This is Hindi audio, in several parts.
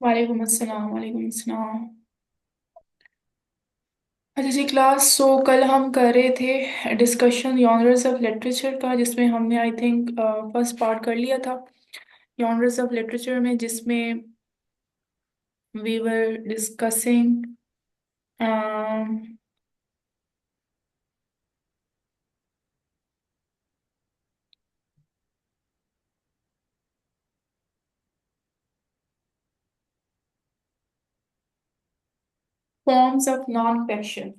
वालेकुम अस्सलाम वालेकुम अस्सलाम। अच्छा जी क्लास, सो कल हम कर रहे थे डिस्कशन जॉनर्स ऑफ लिटरेचर का, जिसमें हमने आई थिंक फर्स्ट पार्ट कर लिया था जॉनर्स ऑफ लिटरेचर में, जिसमें we were discussing forms of non fiction.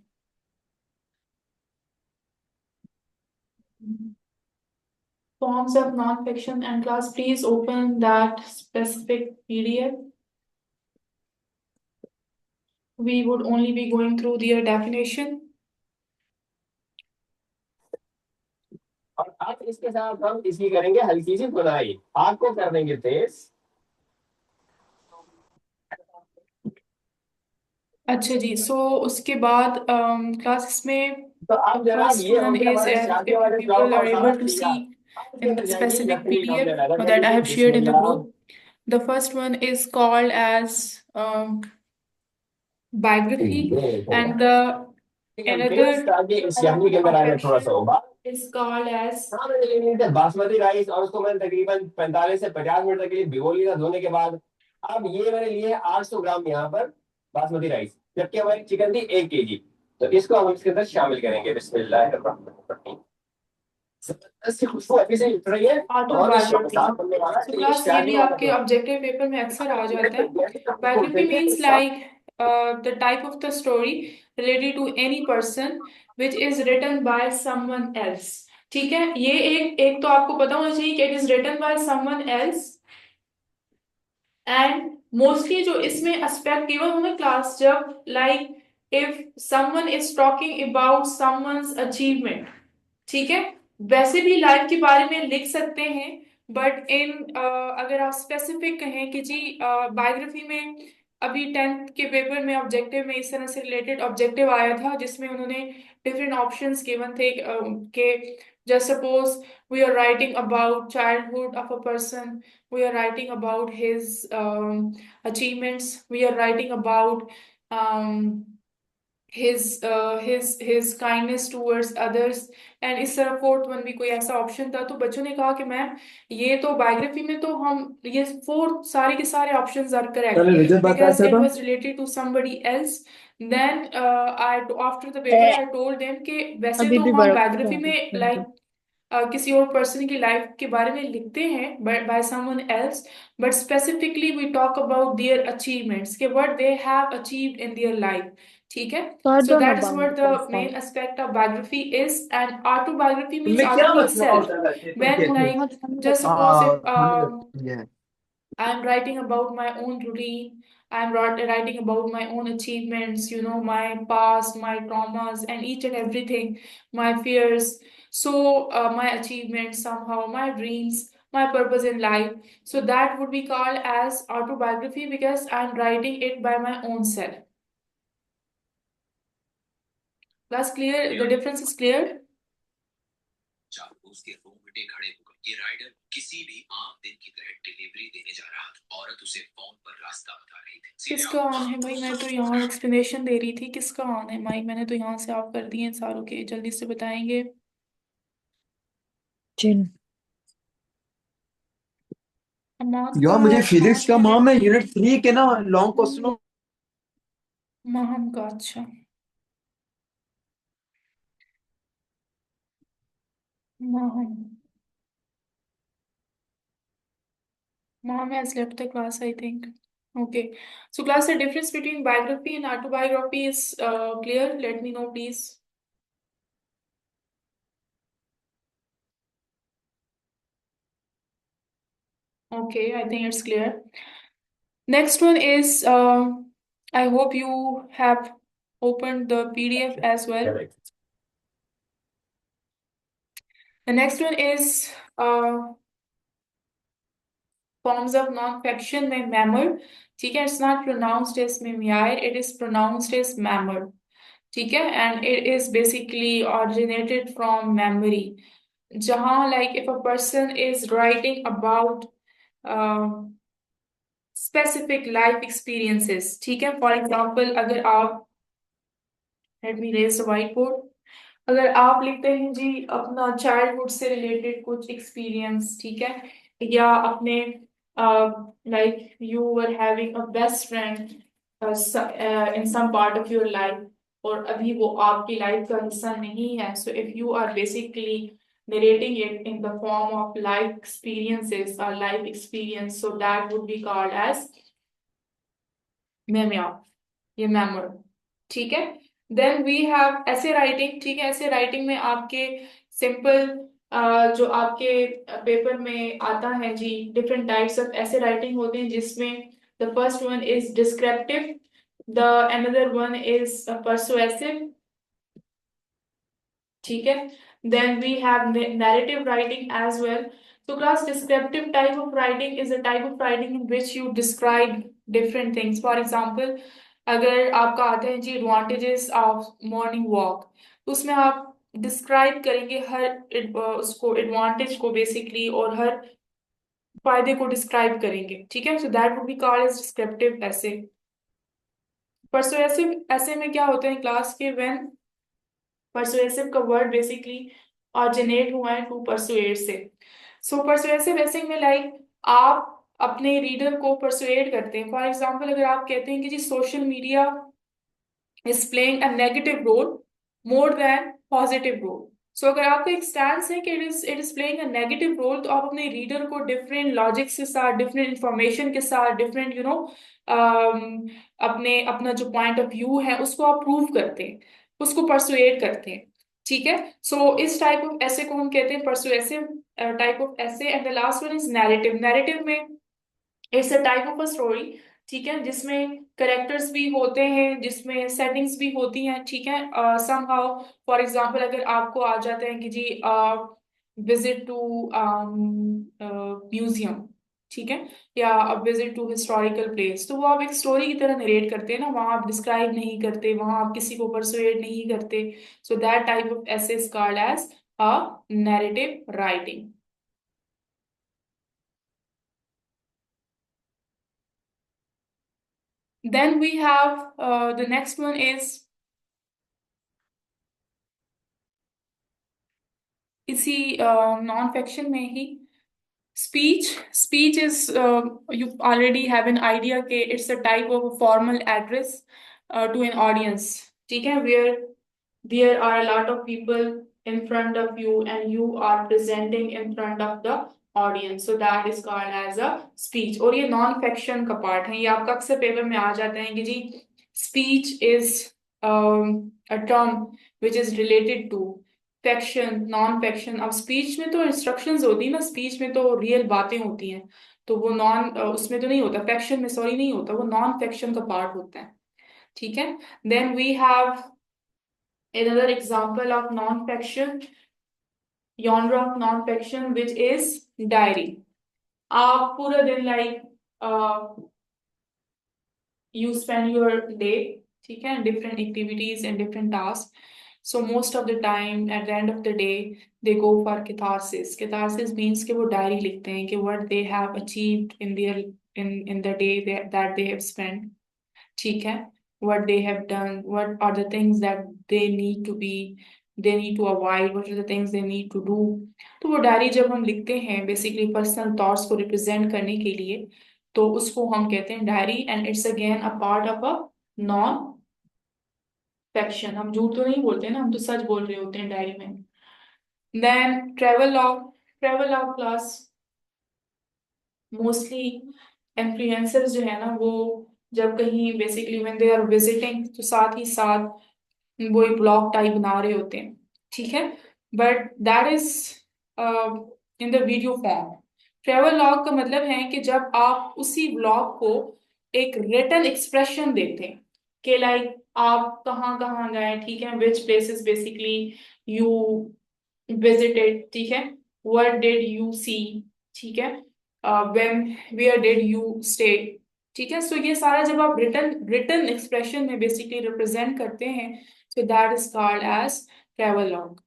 Forms of non-fiction, and class, please open that specific PDF. We would only be going through their definition. और आज इसके साथ हम इसकी करेंगे हल्की सी खुदाई, आग को कर देंगे तेज। अच्छा जी, सो उसके बाद क्लास इसमें तो आप जनाब first ये हो one गया is हमारे शादी if you वाले ब्लॉग people को are able समझ to लिया। see अब इसके in अंदर the जाएंगे specific नकली PDF नॉवल अदा कर that I लीजिए have shared in the Bismillah. group. The first one is called as biography, and the Tej another ताकि इस form यखनी के अंदर of आने थोड़ा सा fiction होगा। is called as हाँ मैंने ले लिए थे बासमती राइस और उसको मैंने तकरीबन 45 से 50 मिनट तक के लिए भिगो लिया धोने के बाद। अब ये मैंने लिए 800 ग्राम यहाँ पर बासमती राइस, जबकि हमारी चिकन थी 1 kg। तो इसको हम इसके अंदर शामिल करेंगे बिस्मिल्लाह। जबरदस्त खुशबू अभी से उठ रही है। बहुत ही ऑटोबायोग्राफी। शानदार बनने वाला सो है ये क्लास, ये शादी भी वाला आपके ब्लॉग। ऑब्जेक्टिव पेपर में अक्सर आ जाता है। तो बायोग्राफी देखिए means like the type of the story related to any person which is written by someone else. ठीक है, ये एक एक तो आपको पता होना चाहिए कि it is written by someone else, and mostly जो इसमें एस्पेक्ट केवल होंगे क्लास जब like if someone is talking about someone's achievement. ठीक है, वैसे भी लाइफ के बारे में लिख सकते हैं, बट इन अगर आप स्पेसिफिक कहें कि जी बायोग्राफी में अभी 10th के पेपर में ऑब्जेक्टिव में इस तरह से रिलेटेड ऑब्जेक्टिव आया था, जिसमें उन्होंने डिफरेंट ऑप्शंस गिवन थे कि just suppose we are writing about childhood of a person, we are writing about his achievements, we are writing about um, his kindness towards others, and इस तरह फोर्थ वन भी कोई ऐसा ऑप्शन था। तो बच्चों ने कहा कि मैम ये तो बायोग्राफी में तो हम ये फोर्थ सारे के सारे ऑप्शंस आर चलो करेक्ट रिजल्ट बता बिकॉज इट सब। Was related to somebody else. then I after the paper I told them कि वैसे अभी तो भी हम बर्फ बायोग्राफी में लाइक किसी और पर्सन की लाइफ के बारे में लिखते हैं by someone else, but specifically we talk about their achievements के what they have achieved in their life. ठीक है, कर so दो ना that is what बंद the कैसा main aspect of biography is, and autobiography means तुमने क्या auto means मसला self. होता है पेपर When के थे? like just suppose if ये I'm writing about my own routine. I'm writing about my own achievements, my past, my traumas, and each and everything, my fears. So, my achievements, somehow, my dreams, my purpose in life. So, that would be called as autobiography because I'm writing it by my own self. That's clear? The difference is clear? उसके रोंगटे खड़े हो गए। ये राइडर किसी भी आम दिन की तरह डिलीवरी देने जा रहा था। औरत उसे फोन पर रास्ता बता रही थी। किसका ऑन है भाई? मैं तो यहाँ एक्सप्लेनेशन दे रही थी। किसका ऑन है माइक? मैंने तो यहाँ से ऑफ कर दिए हैं सारों के। जल्दी से बताएंगे। चिन अमाद का यार मुझे ऑन फिजिक्स का है। माम है यूनिट 3 के ना लॉन्ग क्वेश्चन। महम का, अच्छा। Meham Mom has left the class, I think. Okay. So, class, the difference between biography and autobiography is clear. Let me know, please. Okay, I think it's clear. Next one is, I hope you have opened the PDF as well. The next one is forms of non-fiction में mammal. ठीक है, it's not pronounced as mimiair, it is pronounced as mammal. ठीक है, and it is basically originated from memory. जहाँ like if a person is writing about specific life experiences, ठीक है। फॉर एग्जाम्पल अगर आप, let me raise the white board, अगर आप लिखते हैं जी अपना चाइल्डहुड से रिलेटेड कुछ एक्सपीरियंस, ठीक है, या अपने like you were having a best friend in some part of your life, और अभी वो आपकी लाइफ का हिस्सा नहीं है, so if you are basically narrating it in the form of life experiences or life experience, so that would be called as memoir, ये मेमोर, ठीक है। देन वी हैव ऐसे राइटिंग, ठीक है। ऐसे राइटिंग में आपके सिंपल जो आपके पेपर में आता है जी, डिफरेंट टाइप्स ऑफ ऐसे राइटिंग होते हैं जिसमें the first one is descriptive, the another one is persuasive, ठीक है। Then we have narrative writing as well. So class, descriptive type of writing is a type of writing in which you describe different things. For example, अगर आपका आता है जी एडवांटेजेस ऑफ मॉर्निंग वॉक, तो उसमें आप डिस्क्राइब करेंगे हर उसको एडवांटेज को बेसिकली, और हर फायदे को डिस्क्राइब करेंगे, ठीक है। So that would be called as descriptive ऐसे। परसुएसिव ऐसे में क्या होता है क्लास के, व्हेन परसुएसिव का वर्ड बेसिकली ऑरिजिनेट हुआ है टू परसुएट से। सो परसुएसिव ऐसे में लाइक आप अपने रीडर को परसुएट करते हैं। फॉर एग्जाम्पल अगर आप कहते हैं कि जी social media is playing a negative role more than positive role. So अगर आपका एक स्टैंस है कि it is playing a negative role, तो आप अपने रीडर को डिफरेंट लॉजिक्स के साथ, डिफरेंट इंफॉर्मेशन के साथ, डिफरेंट अपने अपना जो पॉइंट ऑफ व्यू है उसको आप प्रूव करते हैं, उसको परसुएट करते हैं, ठीक है। सो इस टाइप ऑफ ऐसे को हम कहते हैं persuasive type of essay. And the last one is narrative. Narrative में it's a type of a story, ठीक है, जिसमें करेक्टर्स भी होते हैं, जिसमें सेटिंग्स भी होती हैं, ठीक है। समहाउ फॉर एग्जांपल अगर आपको आ जाते हैं कि जी विजिट टू म्यूजियम, ठीक है, या विजिट टू हिस्टोरिकल प्लेस, तो वो आप एक स्टोरी की तरह नरेट करते हैं ना, वहां आप डिस्क्राइब नहीं करते, वहां आप किसी को परसुएट नहीं करते। So that type of essay is called as a narrative writing. Then we have the next one is इसी नॉन फिक्शन में ही speech. Speech is you already have an idea के it's a type of formal address to an audience, ठीक है, where there are a lot of people in front of you and you are presenting in front of the audience, so that is called as a speech। और ये नॉन फिक्शन का पार्ट है, ये आपका अक्सर पेपर में आ जाता है कि जी speech is a term which is related to fiction, non fiction. अब स्पीच में तो इंस्ट्रक्शंस होती है ना, स्पीच में तो रियल बातें होती हैं, तो वो नॉन उसमें तो नहीं होता, फिक्शन में सॉरी नहीं होता, वो नॉन फिक्शन का पार्ट होता है, ठीक है। Then we have another example of non-fiction, genre of non-fiction, which is diary। आप पूरा दिन you spend your day, ठीक है, different activities and different tasks, so most of the time at the end of the day they go for catharsis। catharsis means कि वो डायरी लिखते हैं कि what they have achieved in their in the day that they have spent, ठीक है, what they have done, what are the things that they need to be, they need to avoid, what are the things they need to do। तो वो डायरी जब हम लिखते हैं बेसिकली पर्सनल थॉट्स को रिप्रेजेंट करने के लिए, तो उसको हम कहते हैं diary, and it's again a part of a non fiction. हम झूठ तो नहीं बोलते ना, हम तो सच बोल रहे होते हैं डायरी में। Then travel log. Travel log class mostly influencers जो है ना, वो जब कहीं basically when they are visiting, तो साथ ही साथ वो एक ब्लॉग टाइप बना रहे होते हैं, ठीक है, but that is in the video form. Travel log का मतलब है कि जब आप उसी ब्लॉग को एक रिटन एक्सप्रेशन देते हैं कि लाइक आप कहाँ कहाँ गए, ठीक है, which places basically you visited, ठीक है, व्हाट डिड यू सी, ठीक है, when where did you stay, ठीक है। सो ये सारा जब आप रिटन रिटन एक्सप्रेशन में बेसिकली रिप्रेजेंट करते हैं, so that is called as travel log।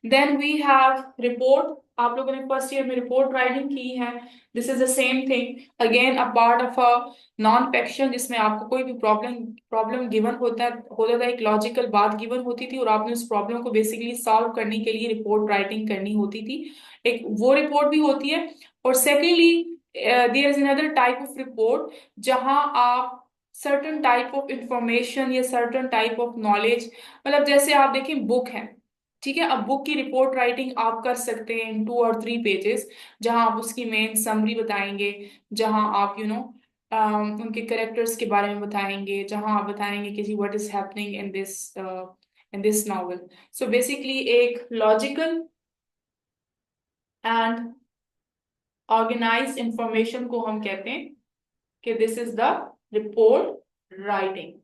Then we have report, आप लोगों ने फर्स्ट ईयर में रिपोर्ट राइटिंग की है। This is the same thing, again a part of a non fiction, जिसमें आपको कोई भी प्रॉब्लम गिवन होता था, एक लॉजिकल बात गिवन होती थी और आपने उस प्रॉब्लम को बेसिकली सॉल्व करने के लिए रिपोर्ट राइटिंग करनी होती थी। एक वो रिपोर्ट भी होती है। और secondly there is another type of report जहां आप सर्टन टाइप ऑफ इंफॉर्मेशन या सर्टन टाइप ऑफ नॉलेज, मतलब जैसे आप देखें बुक है, ठीक है, अब बुक की रिपोर्ट राइटिंग आप कर सकते हैं इन 2 और 3 पेजेस, जहां आप उसकी मेन समरी बताएंगे, जहां आप उनके करेक्टर्स के बारे में बताएंगे, जहां आप बताएंगे कि जी what is happening in this novel. So basically एक लॉजिकल एंड ऑर्गेनाइज्ड इंफॉर्मेशन को हम कहते हैं कि this is the report writing.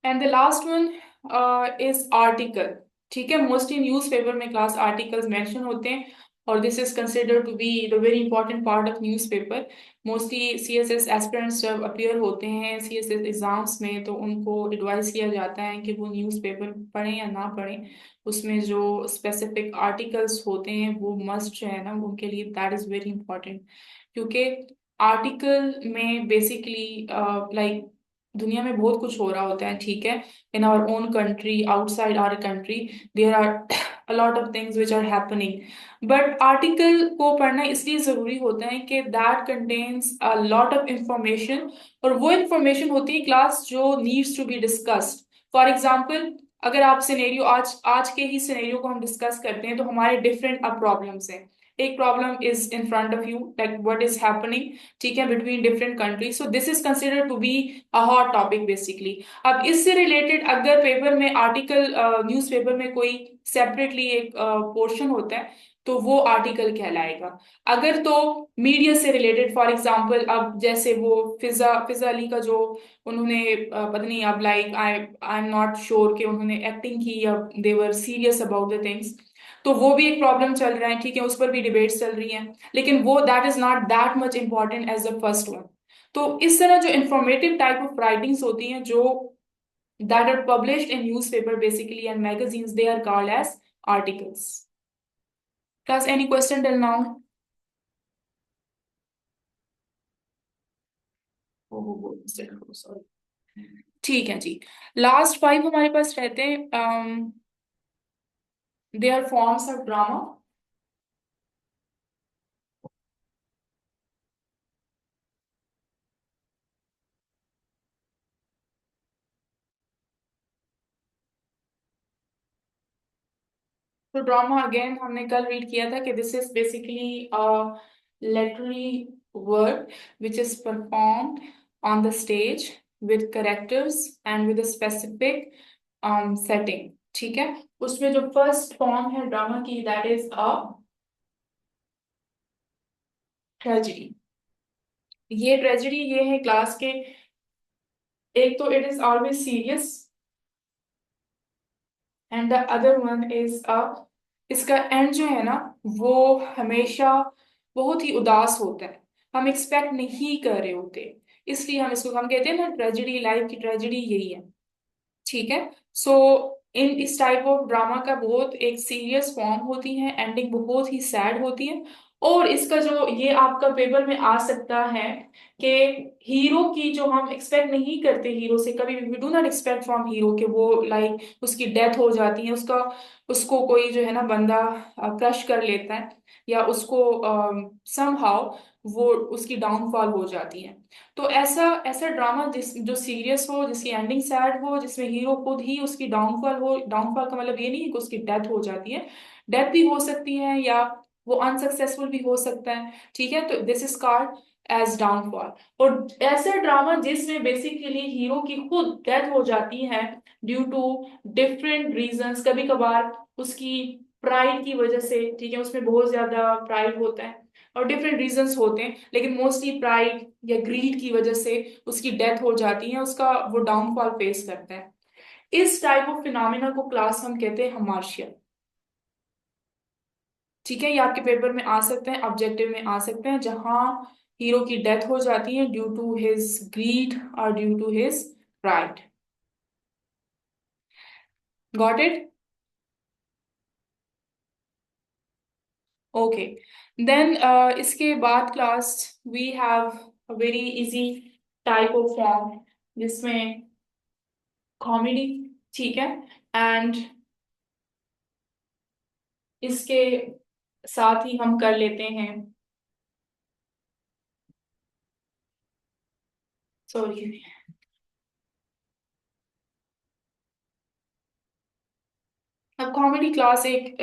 And the last one is article. ठीक है, मोस्टली न्यूज़पेपर में क्लास आर्टिकल्स मेंशन होते हैं और this is considered to be the very important part of newspaper. Mostly CSS aspirants जब अपीयर होते हैं सीएसएस एग्जाम्स में, तो उनको एडवाइस किया जाता है कि वो न्यूज़पेपर पढ़ें या ना पढ़ें, उसमें जो स्पेसिफिक आर्टिकल्स होते हैं वो मस्ट जो है ना उनके लिए, दैट इज वेरी इंपॉर्टेंट। क्योंकि आर्टिकल में बेसिकली लाइक दुनिया में बहुत कुछ हो रहा होता है, ठीक है, in our own country, outside our country, there are a lot of things which are happening. But article को पढ़ना इसलिए जरूरी होता है कि that contains a lot of information, और वो इंफॉर्मेशन होती है क्लास जो needs to be discussed. For example, अगर आप सिनेरियो आज आज के ही सिनेरियो को हम डिस्कस करते हैं, तो हमारे डिफरेंट अब प्रॉब्लम्स हैं। एक problem is in front of you, like what is happening, ठीक है, between different countries, so this is considered to be a hot topic basically. अब इससे रिलेटेड अगर पेपर में आर्टिकल, न्यूज़पेपर में कोई सेपरेटली एक पोर्शन होता है, तो वो आर्टिकल कहलाएगा। अगर तो मीडिया से रिलेटेड, फॉर एग्जांपल अब जैसे वो फिजा फिजा अली का जो उन्होंने पता नहीं, अब like I am not sure कि उन्होंने एक्टिंग की या दे वर सीरियस अबाउट द थिंग्स, तो वो भी एक प्रॉब्लम चल रहा है, ठीक है, उस पर भी डिबेट्स चल रही हैं, लेकिन वो that is not that much important as the first one. तो इस तरह जो इंफॉर्मेटिव टाइप ऑफ राइटिंग्स होती हैं जो that are published in newspaper basically and magazines, they are called as articles. Class, any question till now? Sorry. ठीक है जी, लास्ट 5 हमारे पास रहते हैं। They are forms of drama. तो ड्रामा अगेन हमने कल रीड किया था कि this is basically literary work which is performed on the stage with characters and with a specific setting, ठीक है। उसमें जो फर्स्ट फॉर्म है ड्रामा की, दैट इज अ ट्रेजेडी। ये ट्रेजेडी ये है क्लास के, एक तो it is always serious and the other one is a, इसका एंड जो है ना वो हमेशा बहुत ही उदास होता है, हम एक्सपेक्ट नहीं कर रहे होते, इसलिए हम कहते हैं ना ट्रेजेडी, लाइफ की ट्रेजेडी यही है, ठीक है। सो इन इस टाइप ऑफ ड्रामा का बहुत एक सीरियस फॉर्म होती है, एंडिंग बहुत ही सैड होती है, और इसका जो ये आपका पेपर में आ सकता है कि हीरो की जो हम एक्सपेक्ट नहीं करते, हीरो से कभी we do not expect from hero कि वो लाइक उसकी डेथ हो जाती है, उसको कोई जो है ना बंदा क्रश कर लेता है, या उसको समहाउ वो उसकी डाउनफॉल हो जाती है। तो ऐसा ऐसा ड्रामा जो सीरियस हो, जिसकी एंडिंग सैड हो, जिसमें हीरो खुद ही उसकी डाउनफॉल हो, डाउनफॉल का मतलब ये नहीं है कि उसकी डेथ हो जाती है, डेथ भी हो सकती है या वो अनसक्सेसफुल भी हो सकता है, ठीक है, तो this is called as downfall. और ऐसा ड्रामा जिसमें बेसिकली हीरो की खुद डेथ हो जाती है ड्यू टू डिफरेंट रीजंस, कभी कभार उसकी प्राइड की वजह से, ठीक है, उसमें बहुत ज्यादा प्राइड होता है और डिफरेंट रीजंस होते हैं, लेकिन मोस्टली प्राइड या ग्रीड की वजह से उसकी डेथ हो जाती है, उसका वो डाउनफॉल फेस करता है। इस टाइप ऑफ फिनोमिना को क्लास हम कहते हैं हमार्शिया, ठीक है। ये आपके पेपर में आ सकते हैं, ऑब्जेक्टिव में आ सकते हैं, जहां हीरो की डेथ हो जाती है ड्यू टू हिज ग्रीड और due to his pride. Got it? Okay, then इसके बाद class we have a very easy type of form जिसमें कॉमेडी, ठीक है, एंड इसके साथ ही हम कर लेते हैं, सॉरी, अब कॉमेडी क्लास एक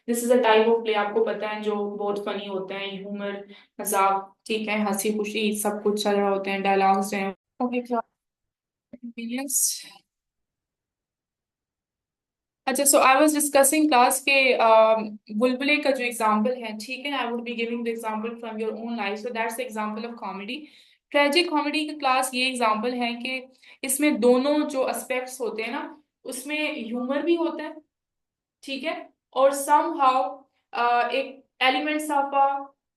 this is a type of play, आपको पता है, जो बहुत फनी होते हैं, ह्यूमर, मजाक, ठीक है, हंसी खुशी सब कुछ चल रहा होते हैं, डायलॉग्स हैं। ओके क्लास, अच्छा, सो आई वाज डिस्कसिंग क्लास के बुलबुले का जो एग्जांपल है, ठीक है, I would be giving the example from your own life, so that's the example of comedy. Tragic comedy की क्लास ये एग्जांपल है कि इसमें दोनों जो एस्पेक्ट्स होते हैं ना, उसमें ह्यूमर भी होता है, ठीक है, और समहाउ एक एलिमेंट्स ऑफ अ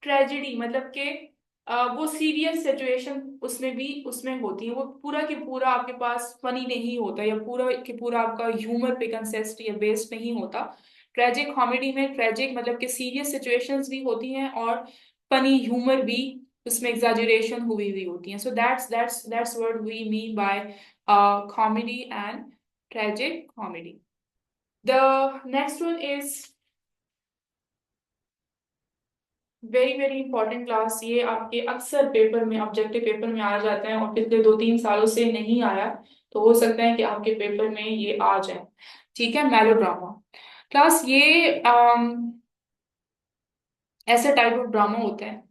ट्रेजेडी, मतलब कि वो सीरियस सिचुएशन उसमें भी उसमें होती है, वो पूरा के पूरा आपके पास फनी नहीं होता, या पूरा के पूरा आपका ह्यूमर पे कंसिस्ट या बेस्ड नहीं होता। ट्रेजिक कॉमेडी में ट्रेजिक मतलब कि सीरियस सिचुएशंस भी होती हैं और फनी ह्यूमर भी उसमें एग्जैजरेशन हुई हुई होती है, so that's what we mean by comedy and tragic comedy. The next one is very very important class, ये आपके अक्सर पेपर में, ऑब्जेक्टिव पेपर में आ जाता है, और पिछले 2-3 सालों से नहीं आया, तो हो सकता है कि आपके पेपर में ये आ जाए, ठीक है। मेलोड्रामा क्लास, ये ऐसा टाइप ऑफ ड्रामा होता है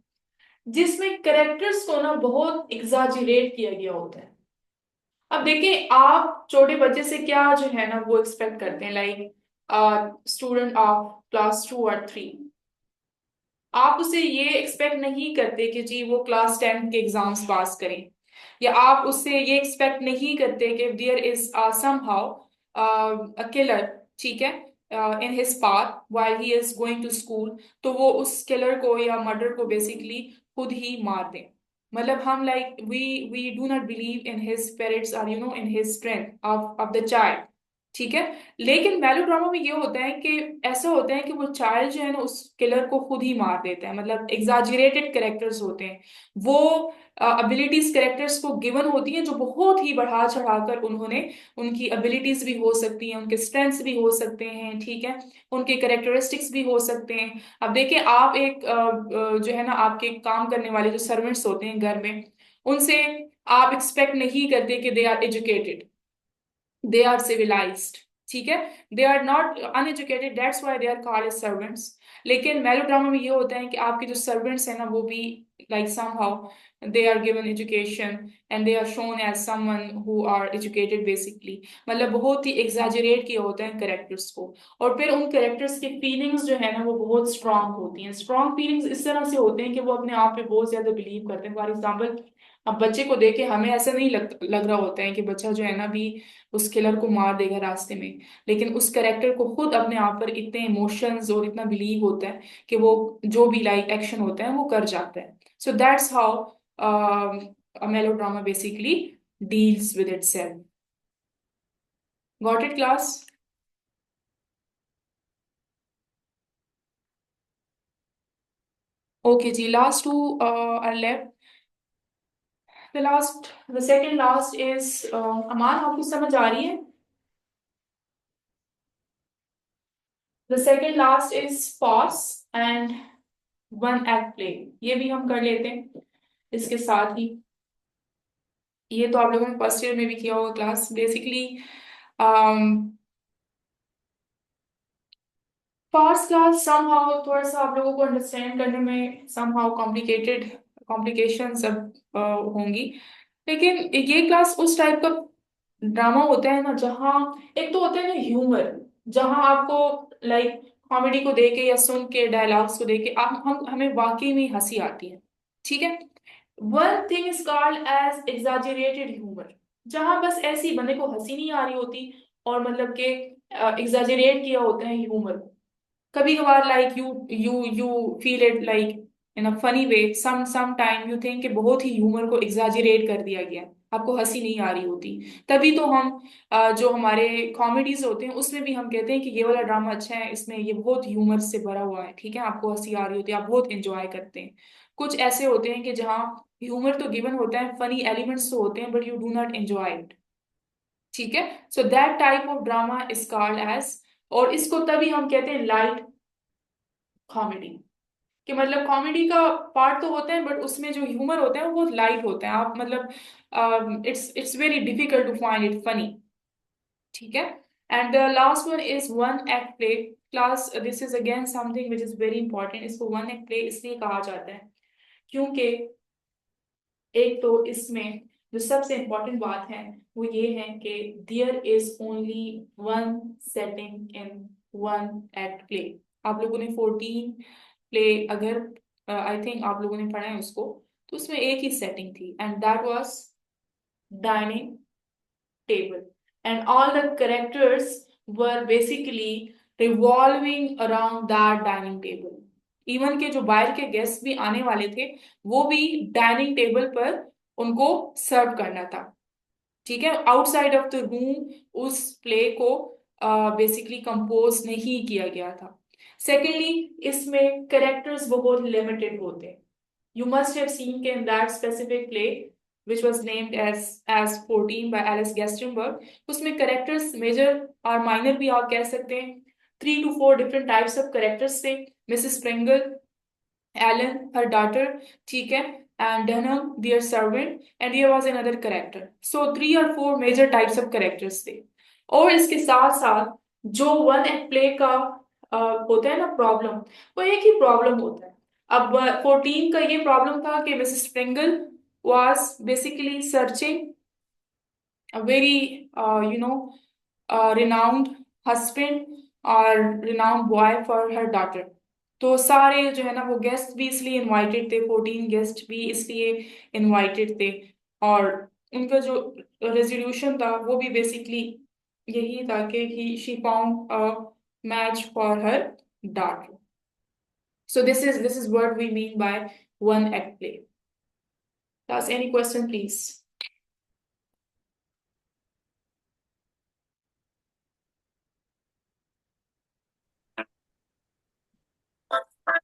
जिसमें कैरेक्टर्स को ना बहुत एग्जैजरेट किया गया होता है। अब देखिए, आप छोटे बच्चे से क्या जो है ना वो एक्सपेक्ट करते हैं, लाइक स्टूडेंट ऑफ क्लास 2 और 3, आप उसे ये एक्सपेक्ट नहीं करते कि जी वो क्लास 10 के एग्जाम्स पास करें, या आप उससे ये एक्सपेक्ट नहीं करते कि there is somehow a killer, ठीक है, in his path while he is going to school, तो वो उस किलर को या मर्डर को बेसिकली खुद ही मार दें। मतलब हम like we do not believe in his spirits और in his strength of the child, ठीक है। लेकिन मेलोड्रामा में ये होता है कि ऐसा होता है कि वो चाइल्ड जो है ना उस किलर को खुद ही मार देता है, मतलब एग्जैजरेटेड कैरेक्टर्स होते हैं वो, एबिलिटीज कैरेक्टर्स को गिवन होती हैं जो बहुत ही बढ़ा चढ़ाकर उन्होंने, उनकी एबिलिटीज भी हो सकती हैं, उनके स्ट्रेंथ्स भी हो सकते हैं, ठीक है, उनके कैरेक्टरिस्टिक्स भी हो सकते हैं। अब देखिए, आप एक जो है ना आपके काम करने वाले जो सर्वेंट्स होते हैं घर में, उनसे आप एक्सपेक्ट नहीं करते कि they are educated, they are civilized, ठीक है, they are not uneducated, that's why they are called as servants. लेकिन मेलोड्रामा में ये होता है कि आपके जो सर्वेंट्स हैं ना वो भी like somehow they are given education and they are shown as someone who are educated basically, मतलब बहुत ही एग्जैजरेट किया होता है कैरेक्टर्स को, और फिर उन कैरेक्टर्स की फीलिंग्स जो है ना वो बहुत स्ट्रांग होती हैं। स्ट्रांग फीलिंग्स इस तरह से होते हैं कि वो अपने आप पे बहुत ज्यादा बिलीव करते हैं। फॉर एग्जाम्पल, अब बच्चे को देखे हमें ऐसा नहीं लग रहा होता है कि बच्चा जो है ना भी उस किलर को मार देगा रास्ते में, लेकिन उस कैरेक्टर को खुद अपने आप पर इतने इमोशंस और इतना बिलीव होता है कि वो जो भी लाइक एक्शन होता है वो कर जाता है। So that's how a melodrama basically deals with itself. Got it class? Okay जी, last two are left. The second last is Aman, आपको समझ आ रही है? The second last is plays and one act play, ये भी हम कर लेते हैं इसके साथ ही। ये तो आप लोगों ने फर्स्ट ईयर में भी किया होगा class, basically first class somehow थोड़ा सा आप लोगों को अंडरस्टैंड करने में समहाउ कॉम्प्लिकेटेड, कॉम्प्लिकेशन सब होंगी, लेकिन ये क्लास उस टाइप का ड्रामा होता है ना जहाँ एक तो होता है ना ह्यूमर, जहाँ आपको लाइक कॉमेडी को देख के या सुन के डायलॉग्स को देख के आप हम हमें वाकई में हंसी आती है, ठीक है। One thing is called as exaggerated humour, जहां बस ऐसी बंदे को हंसी नहीं आ रही होती, और मतलब कि एग्जैजरेट किया होता है ह्यूमर। कभी कभार like you feel it like in a funny way, some time you think कि बहुत ही ह्यूमर को एग्जैजरेट कर दिया गया। आपको हंसी नहीं आ रही होती, तभी तो हम जो हमारे कॉमेडीज होते हैं उसमें भी हम कहते हैं कि ये वाला ड्रामा अच्छा है, इसमें ये बहुत ह्यूमर से भरा हुआ है, ठीक है, आपको हंसी आ रही होती है, आप बहुत एंजॉय करते हैं। कुछ ऐसे होते हैं कि जहाँ ह्यूमर तो गिवन होता है, फनी एलिमेंट्स तो होते हैं, but you do not enjoy it, ठीक है। So that type of drama is called as, और इसको तभी हम कहते हैं लाइट कॉमेडी, कि मतलब कॉमेडी का पार्ट तो होता है बट उसमें जो ह्यूमर होता है वो बहुत लाइट होता है, आप मतलब it's very difficult to find it funny, ठीक है। And the last one is one act play class, this is again something which is very important. इसको वन एक्ट प्ले इसलिए कहा जाता है क्योंकि एक तो इसमें जो सबसे इम्पोर्टेंट बात है वो ये है कि there is only one setting in one act play. आप लोगों ने 14 प्ले, अगर आई थिंक आप लोगों ने पढ़ा है उसको, तो उसमें एक ही सेटिंग थी and that was dining table, and all the characters were basically revolving around that dining table. Even के जो बाहर के गेस्ट भी आने वाले थे वो भी डाइनिंग टेबल पर उनको सर्व करना था, ठीक है। आउटसाइड ऑफ द रूम उस प्ले को बेसिकली कंपोज नहीं किया गया था। सेकेंडली, इसमें कैरेक्टर्स बहुत लिमिटेड होते हैं। You must have seen in that specific play, which was named as 14 by Alice Gestenberg. उसमें characters major और minor भी आप कह सकते हैं, 3 to 4 different types of characters थे। Mrs. Pringle, Ellen, her daughter, ठीक है, and Dunham, their servant, and there was another character. So 3 or 4 major types of characters थे। और इसके साथ साथ जो वन एक्ट प्ले का होता है ना प्रॉब्लम, वो एक ही प्रॉब्लम होता है। अब 14 का ये प्रॉब्लम था कि Mrs स्प्रिंगल was basically searching a very renowned husband और renowned boy for her daughter। तो सारे जो है ना वो गेस्ट भी इसलिए इनवाइटेड थे, 14 गेस्ट भी इसलिए इनवाइटेड थे, और उनका जो रेजोल्यूशन था वो भी बेसिकली यही था कि she found a match for her daughter. So this is what we mean by one act play. Does any question, please?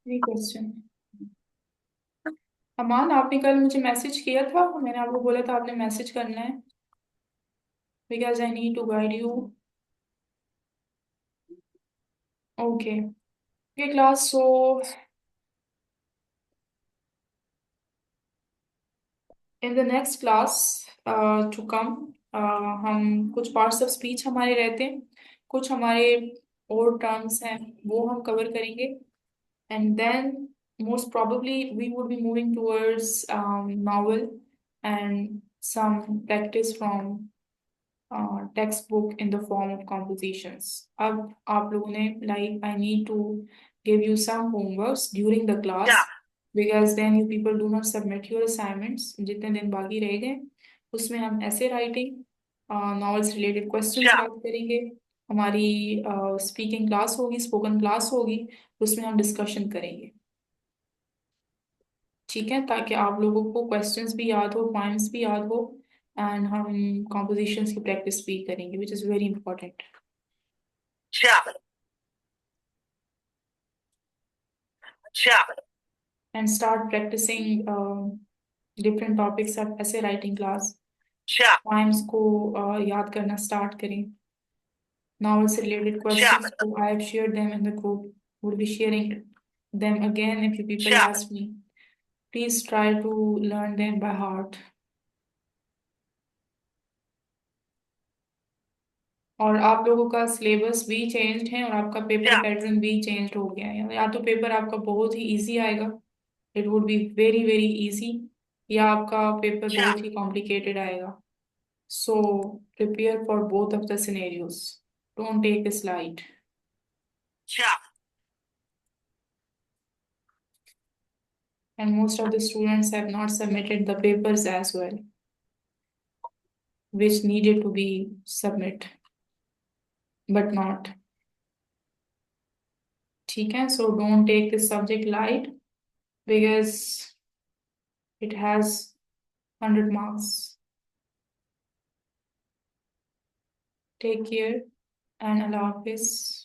Any question? अमान, आपने कल मुझे मैसेज किया था, मैंने आपको बोला था आपने मैसेज करना है, because I need to guide you. Okay. Okay, class. So in the next class to come, हम कुछ पार्ट्स ऑफ स्पीच हमारे रहते हैं, कुछ हमारे और टर्म्स हैं वो हम कवर करेंगे, and then most probably we would be moving towards novel and some practice from textbook in the form of compositions. अब आप लोगों ने like I need to give you some homeworks during the class, because then you people do not submit your assignments। जितने दिन बाकी रह गए उसमें हम ऐसे राइटिंग, नॉवेल्स रिलेटेड क्वेश्चंस बात करेंगे, हमारी स्पीकिंग क्लास होगी, स्पोकन क्लास होगी, उसमें हम डिस्कशन करेंगे, ठीक है, ताकि आप लोगों को क्वेश्चंस भी याद हो, पॉइंट्स भी याद हो, एंड हम कॉम्पोजिशंस की प्रैक्टिस भी करेंगे, which is very important. And start practicing different topics of ऐसे राइटिंग क्लास, पॉइम्स को याद करना स्टार्ट करें, नॉवल से रिलेटेड क्वेश्चंस को I have shared them in the group, would be sharing them again if you people ask me. Please try to learn them by heart. और आप लोगों का सिलेबस भी चेंज है और आपका पेपर पैटर्न भी चेंज हो गया है, या तो पेपर आपका बहुत ही इजी आएगा, it would be very very easy, या आपका पेपर बहुत ही कॉम्प्लिकेटेड आएगा। So prepare for both of the scenarios, don't take this light. And most of the students have not submitted the papers as well, which needed to be submit, but not, ठीक है। So don't take this subject light, because it has 100 marks, take care and अल्लाह हाफिज।